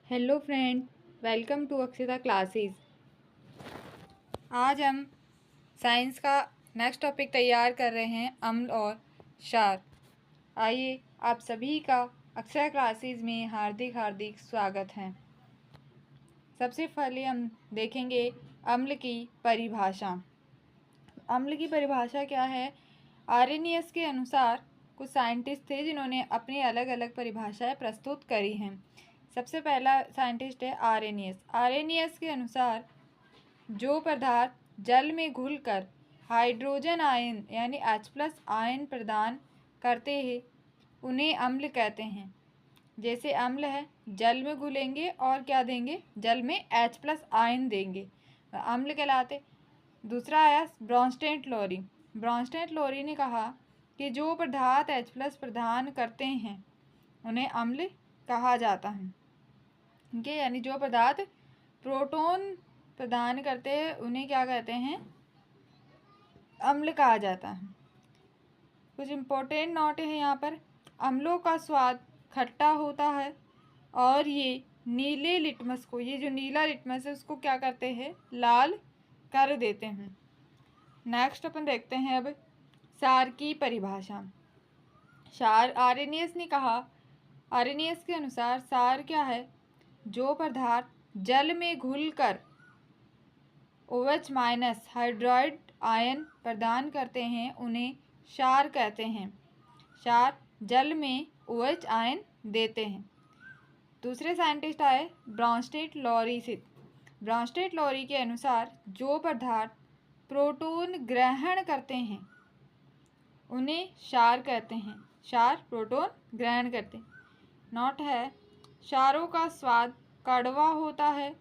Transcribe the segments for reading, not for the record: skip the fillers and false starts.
Hello friend, welcome to Akshita classes. आज हम science का नेक्स्ट टॉपिक तैयार कर रहे हैं, अम्ल और क्षार। आइए, आप सभी का अक्षरा क्लासेस में हार्दिक हार्दिक स्वागत है। सबसे पहले हम देखेंगे अम्ल की परिभाषा। अम्ल की परिभाषा क्या है? आर्यनियस के अनुसार कुछ साइंटिस्ट थे जिन्होंने अपनी अलग अलग परिभाषाएं प्रस्तुत करी हैं। सबसे पहला साइंटिस्ट है आर्यनियस। आर्यनियस के अनुसार जो पदार्थ जल में घुलकर हाइड्रोजन आयन यानी H+ आयन प्रदान करते हैं उन्हें अम्ल कहते हैं। जैसे अम्ल है, जल में घुलेंगे और क्या देंगे? जल में H+ आयन देंगे, अम्ल कहलाते। दूसरा आया ब्रॉन्स्टेड-लॉरी। ब्रॉन्स्टेड-लॉरी ने कहा कि जो पदार्थ H+ प्रदान करते हैं उन्हें अम्ल कहा जाता है। ठीक है, यानी जो पदार्थ प्रोटॉन प्रदान करते हैं उन्हें क्या कहते हैं? अम्ल कहा जाता है। कुछ इम्पोर्टेंट नोट है यहाँ पर। अम्लों का स्वाद खट्टा होता है और ये नीले लिटमस को, ये जो नीला लिटमस है उसको क्या करते हैं? लाल कर देते हैं। नेक्स्ट अपन देखते हैं अब क्षार की परिभाषा। क्षार, आर्यनियस ने कहा, आर्यनियस के अनुसार क्षार क्या है? जो पदार्थ जल में घुलकर OH- हाइड्राइड आयन प्रदान करते हैं उन्हें क्षार कहते हैं। क्षार जल में OH आयन देते हैं। दूसरे साइंटिस्ट आए ब्रॉन्स्टेड-लॉरी से। ब्रॉन्स्टेड-लॉरी के अनुसार जो पदार्थ प्रोटॉन ग्रहण करते हैं उन्हें क्षार कहते हैं। क्षार प्रोटॉन ग्रहण करते हैं। नोट है, क्षारों का स्वाद कड़वा होता है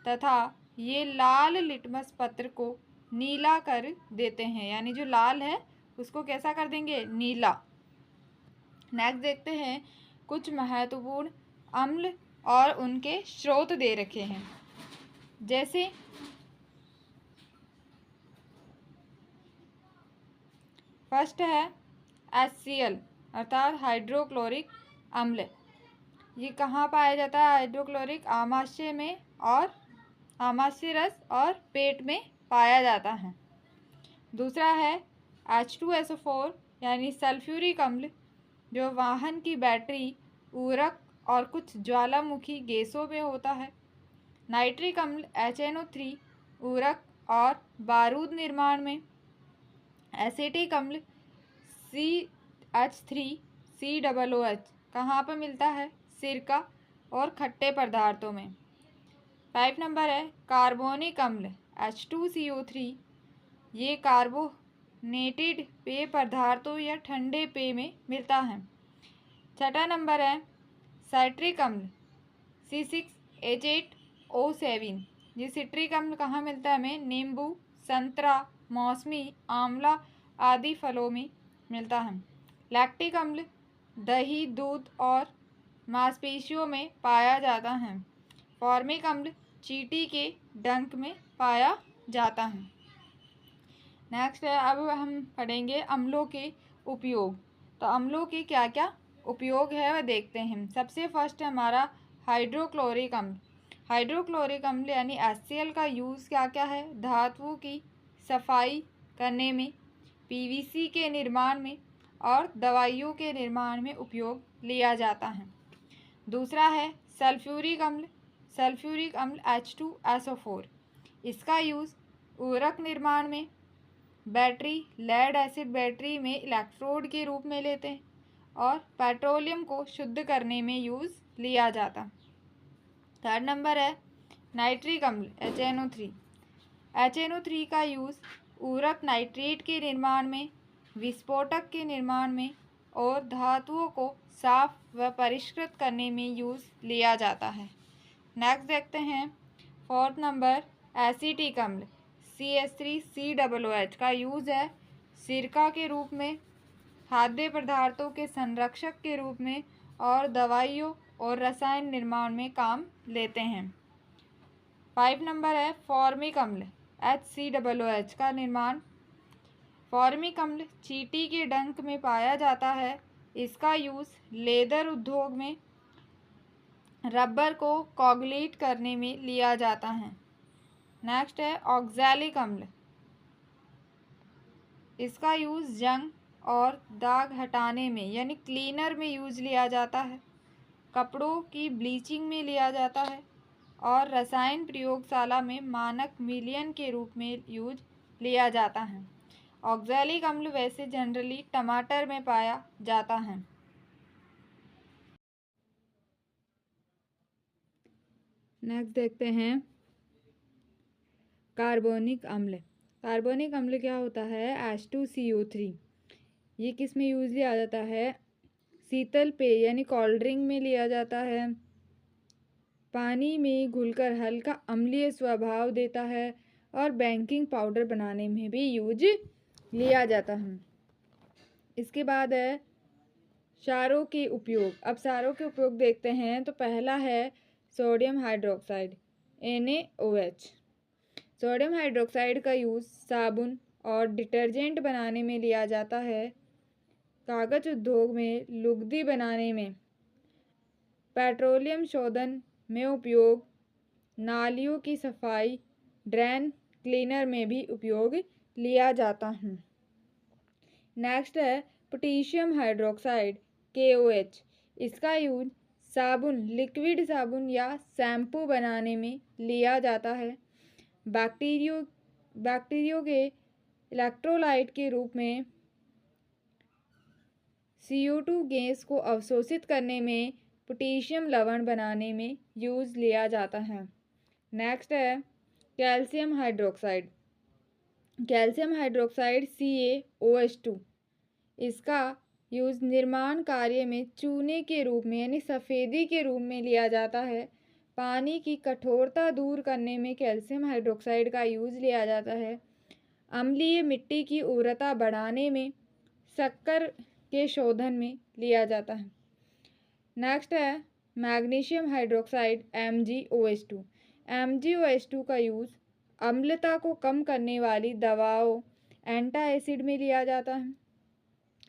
तथा ये लाल लिटमस पत्र को नीला कर देते हैं, यानी जो लाल है उसको कैसा कर देंगे? नीला। नेक्स्ट देखते हैं कुछ महत्वपूर्ण अम्ल और उनके स्रोत दे रखे हैं। जैसे फर्स्ट है HCl अर्थात हाइड्रोक्लोरिक अम्ल। ये कहाँ पाया जाता है? हाइड्रोक्लोरिक आमाशय में और आमाशय रस और पेट में पाया जाता है। दूसरा है H2SO4 यानी सल्फ्यूरिक अम्ल, जो वाहन की बैटरी, ऊर्वरक और कुछ ज्वालामुखी गैसों में होता है। नाइट्रिक अम्ल HNO3 ऊर्वरक और बारूद निर्माण में। एसिटिक अम्ल CH3COOH कहाँ पर मिलता है? सिरका और खट्टे पदार्थों में। 5 नंबर है कार्बोनिक अम्ल H2CO3, ये कार्बोनेटेड पेय पदार्थों या ठंडे पेय में मिलता है। छठा नंबर है साइट्रिक अम्ल C6H8O7, ये सिट्रिक अम्ल कहाँ मिलता है हमें? नींबू, संतरा, मौसमी, आंवला आदि फलों में मिलता है। लैक्टिक अम्ल दही, दूध और मांसपेशियों में पाया जाता है। फॉर्मिक अम्ल चींटी के डंक में पाया जाता है। नेक्स्ट है, अब हम पढ़ेंगे अम्लों के उपयोग। तो अम्लों के क्या क्या उपयोग है वह देखते हैं। सबसे फर्स्ट है हमारा हाइड्रोक्लोरिक अम्ल। हाइड्रोक्लोरिक अम्ल यानी HCl का यूज़ क्या क्या है? धातुओं की सफाई करने में, PVC के निर्माण में और दवाइयों के निर्माण में उपयोग लिया जाता है। दूसरा है सल्फ्यूरिक अम्ल। सल्फ्यूरिक अम्ल H2SO4, इसका यूज़ ऊर्वरक निर्माण में, बैटरी, लेड एसिड बैटरी में इलेक्ट्रोड के रूप में लेते हैं और पेट्रोलियम को शुद्ध करने में यूज़ लिया जाता। थर्ड नंबर है नाइट्रिक अम्ल HNO3। HNO3 का यूज़ ऊर्वरक नाइट्रेट के निर्माण में, विस्फोटक के निर्माण में और धातुओं को साफ व परिष्कृत करने में यूज़ लिया जाता है। नेक्स्ट देखते हैं फोर्थ नंबर एसिटिक अम्ल CH3COOH का यूज़ है सिरका के रूप में, खाद्य पदार्थों के संरक्षक के रूप में और दवाइयों और रसायन निर्माण में काम लेते हैं। 5 नंबर है फॉर्मिक अम्ल HCOOH का निर्माण। फॉर्मिक अम्ल चींटी के डंक में पाया जाता है। इसका यूज़ लेदर उद्योग में, रबर को कोगुलेट करने में लिया जाता है। नेक्स्ट है ऑक्सैलिक अम्ल। इसका यूज़ जंग और दाग हटाने में यानी क्लीनर में यूज़ लिया जाता है, कपड़ों की ब्लीचिंग में लिया जाता है और रसायन प्रयोगशाला में मानक मिलियन के रूप में यूज लिया जाता है। ऑक्सैलिक अम्ल वैसे जनरली टमाटर में पाया जाता है। नेक्स्ट देखते हैं कार्बोनिक अम्ल। कार्बोनिक अम्ल क्या होता है? H2CO3। ये किस में यूज लिया जाता है? शीतल पेय यानी कोल्ड ड्रिंक में लिया जाता है, पानी में घुलकर हल्का अम्लीय स्वभाव देता है और बेकिंग पाउडर बनाने में भी यूज लिया जाता है। इसके बाद है क्षारों के उपयोग। अब क्षारों के उपयोग देखते हैं। तो पहला है sodium hydroxide NaOH। Sodium hydroxide का यूज़ साबुन और डिटर्जेंट बनाने में लिया जाता है, कागज़ उद्योग में लुगदी बनाने में, पेट्रोलियम शोधन में उपयोग, नालियों की सफाई, ड्रेन क्लीनर में भी उपयोग लिया जाता है। नेक्स्ट है पोटेशियम हाइड्रोक्साइड KOH। इसका यूज साबुन, लिक्विड साबुन या शैम्पू बनाने में लिया जाता है, बैक्टीरियो के इलेक्ट्रोलाइट के रूप में CO2 गैस को अवशोषित करने में, पोटेशियम लवण बनाने में यूज़ लिया जाता है। नेक्स्ट है calcium hydroxide. Calcium hydroxide CaOH2। इसका यूज़ निर्माण कार्य में चूने के रूप में यानी सफ़ेदी के रूप में लिया जाता है, पानी की कठोरता दूर करने में कैल्शियम हाइड्रोक्साइड का यूज़ लिया जाता है, अम्लीय मिट्टी की उर्वरता बढ़ाने में, शक्कर के शोधन में लिया जाता है। नेक्स्ट है मैग्नीशियम हाइड्रोक्साइड MgOH2। MgOH2 का यूज़ अम्लता को कम करने वाली दवाओं, एंटासिड में लिया जाता है,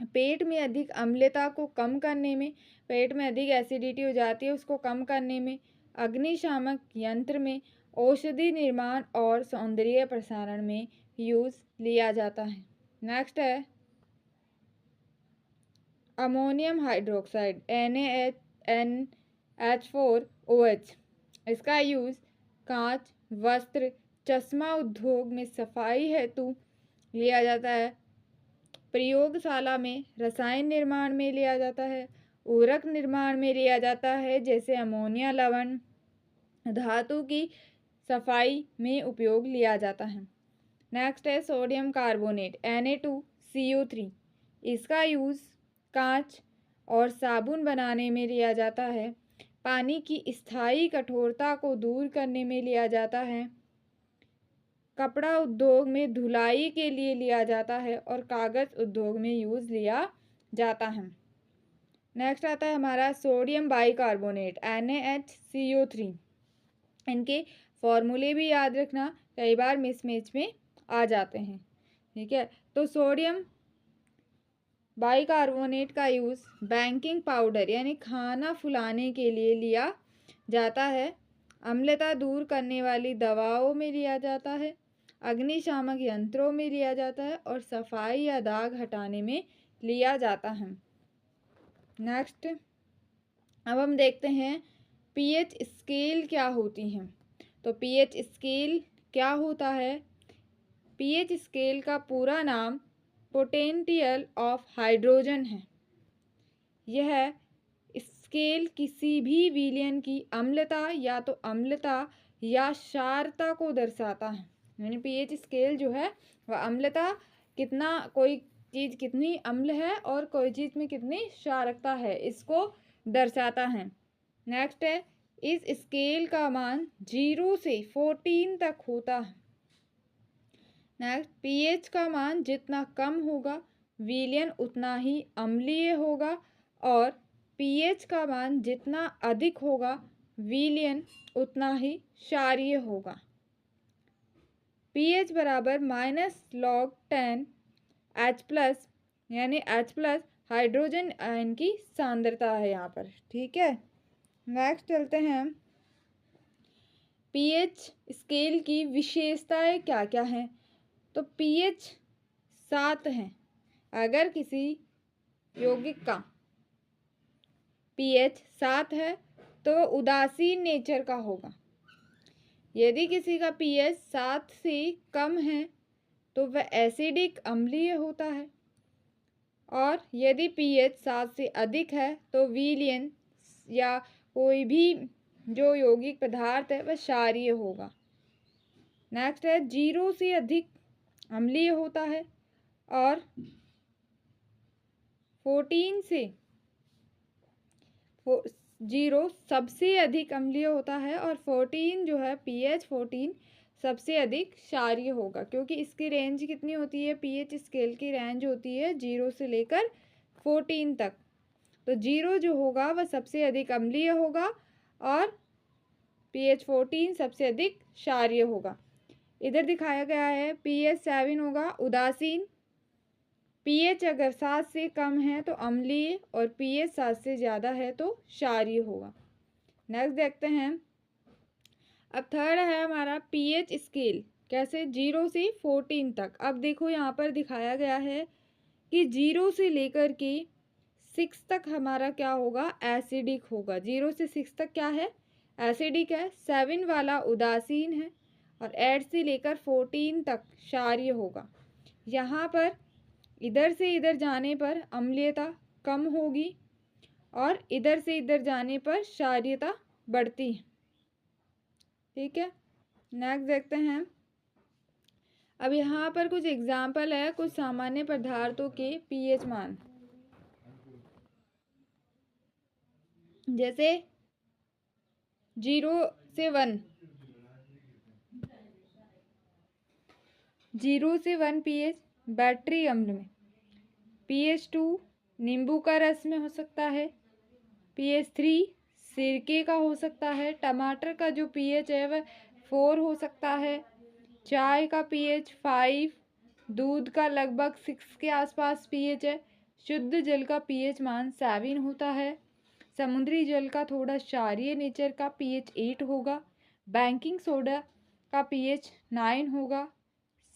पेट में अधिक अम्लता को कम करने में, पेट में अधिक एसिडिटी हो जाती है उसको कम करने में, अग्निशामक यंत्र में, औषधि निर्माण और सौंदर्य प्रसारण में यूज़ लिया जाता है। नेक्स्ट है अमोनियम हाइड्रोक्साइड NaNH4OH। इसका यूज़ कांच, वस्त्र, चश्मा उद्योग में सफाई हेतु लिया जाता है, प्रयोगशाला में रसायन निर्माण में लिया जाता है, उर्वरक निर्माण में लिया जाता है जैसे अमोनिया लवण, धातु की सफाई में उपयोग लिया जाता है। नेक्स्ट है सोडियम कार्बोनेट Na2CO3। इसका यूज़ कांच और साबुन बनाने में लिया जाता है, पानी की स्थायी कठोरता को दूर करने में लिया जाता है, कपड़ा उद्योग में धुलाई के लिए लिया जाता है और कागज़ उद्योग में यूज़ लिया जाता है। नेक्स्ट आता है हमारा सोडियम बाइकार्बोनेट NaHCO3। इनके फॉर्मूले भी याद रखना, कई बार मिसमैच में आ जाते हैं। ठीक है, तो सोडियम बाइकार्बोनेट का यूज़ बेकिंग पाउडर यानी खाना फुलाने के लिए लिया जाता है, अम्लता दूर करने वाली दवाओं में लिया जाता है, अग्निशामक यंत्रों में लिया जाता है और सफाई या दाग हटाने में लिया जाता है। नेक्स्ट अब हम देखते हैं pH स्केल क्या होती हैं। तो pH स्केल क्या होता है? pH स्केल का पूरा नाम पोटेंशियल ऑफ हाइड्रोजन है। यह स्केल किसी भी विलयन की अम्लता या तो अम्लता या क्षारता को दर्शाता है। यानी pH स्केल जो है वह अम्लता कितना, कोई चीज़ कितनी अम्ल है और कोई चीज़ में कितनी क्षारकता है, इसको दर्शाता है। नेक्स्ट है इस स्केल का मान 0 से 14 तक होता है। नेक्स्ट pH का मान जितना कम होगा विलयन उतना ही अम्लीय होगा और pH का मान जितना अधिक होगा विलयन उतना ही क्षारीय होगा। pH बराबर -log10 H+ यानी H+ हाइड्रोजन आयन की सांद्रता है यहाँ पर। ठीक है, नेक्स्ट चलते हैं, पीएच स्केल की विशेषताएं क्या क्या हैं। तो पीएच 7 है। अगर किसी यौगिक का पीएच 7 है तो उदासीन नेचर का होगा। यदि किसी का पीएच 7 से कम है तो वह एसिडिक अम्लीय होता है, और यदि पीएच 7 से अधिक है तो विलयन या कोई भी जो यौगिक पदार्थ है वह क्षारीय होगा। नेक्स्ट है, 0 से अधिक अम्लीय होता है और 14 से 0 सबसे अधिक अम्लीय होता है और 14 जो है पीएच 14 सबसे अधिक क्षारीय होगा, क्योंकि इसकी रेंज कितनी होती है, पीएच स्केल की रेंज होती है 0 से लेकर 14 तक। तो 0 जो होगा वह सबसे अधिक अम्लीय होगा और पीएच 14 सबसे अधिक क्षारीय होगा। इधर दिखाया गया है पीएच 7 होगा उदासीन, पीएच अगर 7 से कम है तो अम्लीय और पीएच 7 से ज़्यादा है तो क्षारीय होगा। नेक्स्ट देखते हैं, अब थर्ड है हमारा पीएच स्केल, कैसे 0 से 14 तक। अब देखो यहाँ पर दिखाया गया है कि 0 से लेकर के 6 तक हमारा क्या होगा, एसिडिक होगा। 0 से 6 तक क्या है, एसिडिक है। 7 वाला उदासीन है और 8 से लेकर 14 तक क्षारीय होगा। यहाँ पर इधर से इधर जाने पर अम्लीयता कम होगी और इधर से इधर जाने पर क्षारीयता बढ़ती है। ठीक है, नेक्स्ट देखते हैं, अब यहाँ पर कुछ एग्जाम्पल है कुछ सामान्य पदार्थों के पीएच मान। जैसे 0 से 1, 0 से 1 पीएच बैटरी अम्ल में, पीएच 2 नींबू का रस में हो सकता है, पीएच 3 सिरके का हो सकता है, टमाटर का जो पीएच है वह 4 हो सकता है, चाय का पीएच 5, दूध का लगभग 6 के आसपास पीएच है, शुद्ध जल का पीएच मान 7 होता है, समुद्री जल का थोड़ा क्षारीय नेचर का पीएच 8 होगा, बेकिंग सोडा का पीएच 9 होगा,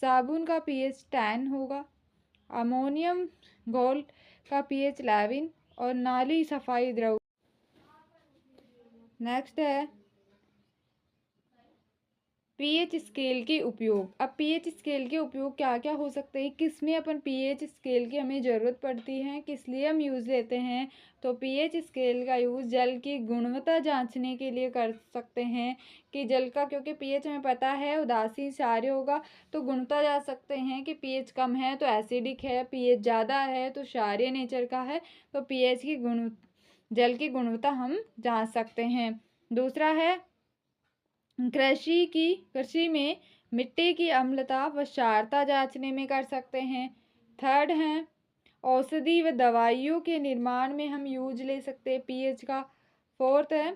साबुन का पीएच 10 होगा, अमोनियम गोल्ड का पीएच 11 और नाली सफाई द्रव। नेक्स्ट है पीएच स्केल के उपयोग। अब पीएच स्केल के उपयोग क्या क्या हो सकते हैं, किस में अपन पीएच स्केल की हमें ज़रूरत पड़ती है, किस लिए हम यूज़ लेते हैं। तो पीएच स्केल का यूज़ जल की गुणवत्ता जांचने के लिए कर सकते हैं कि जल का, क्योंकि पीएच हमें पता है उदासीन क्षारीय होगा, तो गुणवत्ता जांच सकते हैं कि पीएच कम है तो एसिडिक है, पीएच ज़्यादा है तो क्षारीय नेचर का है, तो पीएच की जल की गुणवत्ता हम जांच सकते हैं। दूसरा है कृषि में मिट्टी की अम्लता व क्षारता जांचने में कर सकते हैं। थर्ड है औषधि व दवाइयों के निर्माण में हम यूज ले सकते हैं पीएच का। फोर्थ है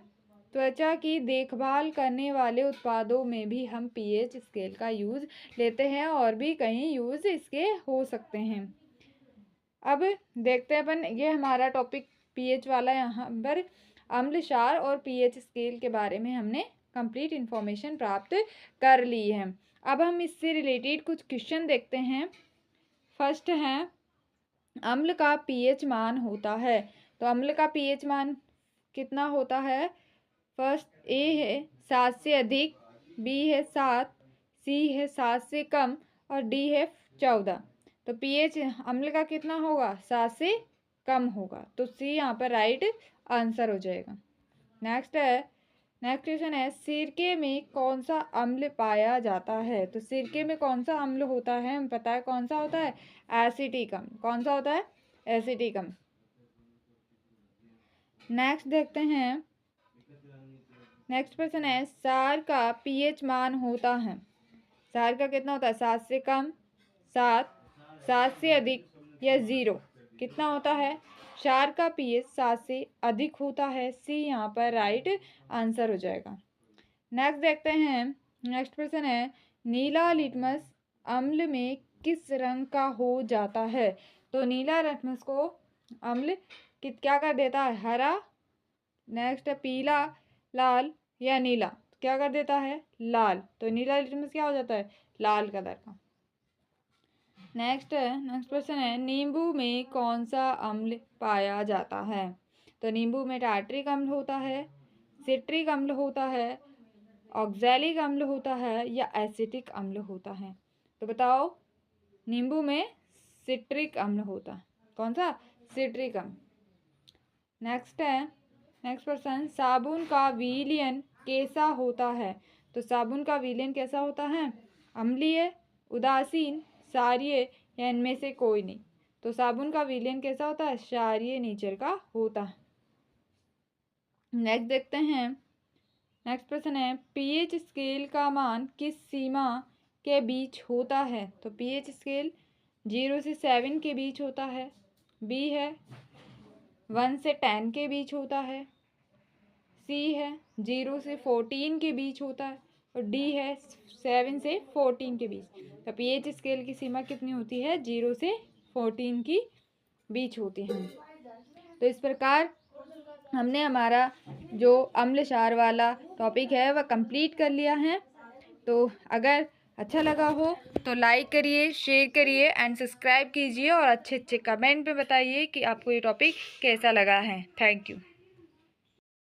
त्वचा की देखभाल करने वाले उत्पादों में भी हम पीएच स्केल का यूज लेते हैं और भी कहीं यूज इसके हो सकते हैं। अब देखते हैं अपन, ये हमारा टॉपिक पीएच वाला, यहाँ पर अम्ल क्षार और पीएच स्केल के बारे में हमने कंप्लीट इन्फॉर्मेशन प्राप्त कर ली है। अब हम इससे रिलेटेड कुछ क्वेश्चन देखते हैं। फर्स्ट है अम्ल का पीएच मान होता है, तो अम्ल का पीएच मान कितना होता है। फर्स्ट ए है 7 से अधिक, बी है 7, सी है 7 से कम और डी है 14। तो पीएच अम्ल का कितना होगा, 7 से कम होगा, तो सी यहाँ पर राइट आंसर हो जाएगा। नेक्स्ट क्वेश्चन है सिरके में कौन सा अम्ल पाया जाता है। तो सिरके में कौन सा अम्ल होता है, हमें पता है कौन सा होता है, एसिटिक अम्ल। कौन सा होता है, एसिटिक अम्ल। नेक्स्ट देखते हैं, नेक्स्ट क्वेश्चन है क्षार का पीएच मान होता है। क्षार का कितना होता है, 7 से कम, 7 से अधिक या 0, कितना होता है। क्षार का पीएच 7 से अधिक होता है, सी यहाँ पर राइट आंसर हो जाएगा। नेक्स्ट देखते हैं, नेक्स्ट क्वेश्चन है नीला लिटमस अम्ल में किस रंग का हो जाता है। तो नीला लिटमस को अम्ल क्या कर देता है, हरा, नेक्स्ट है पीला, लाल या नीला, क्या कर देता है? लाल। तो नीला लिटमस क्या हो जाता है? लाल कलर का। नेक्स्ट क्वेश्चन है नींबू में कौन सा अम्ल पाया जाता है? तो नींबू में टार्ट्रिक अम्ल होता है, सिट्रिक अम्ल होता है, ऑक्सैलिक अम्ल होता है या एसिटिक अम्ल होता है? तो बताओ, नींबू में सिट्रिक अम्ल होता है। कौन सा? सिट्रिक अम्ल। नेक्स्ट क्वेश्चन, साबुन का विलयन कैसा होता है? तो साबुन का विलयन कैसा होता है? अम्लीय, उदासीन, क्षारीय या इनमें से कोई नहीं? तो साबुन का विलयन कैसा होता है? क्षारीय नेचर का होता है। नेक्स्ट देखते हैं, नेक्स्ट प्रश्न है पीएच स्केल का मान किस सीमा के बीच होता है? तो पीएच स्केल 0 से 7 के बीच होता है, बी है 1 से 10 के बीच होता है, सी है 0 से 14 के बीच होता है और डी है 7 से 14 के बीच। तो पीएच स्केल की सीमा कितनी होती है? 0 से 14 की बीच होती है। तो इस प्रकार हमने हमारा जो अम्ल क्षार वाला टॉपिक है वह कंप्लीट कर लिया है। तो अगर अच्छा लगा हो तो लाइक करिए, शेयर करिए एंड सब्सक्राइब कीजिए और अच्छे अच्छे कमेंट में बताइए कि आपको ये टॉपिक कैसा लगा है। Thank you.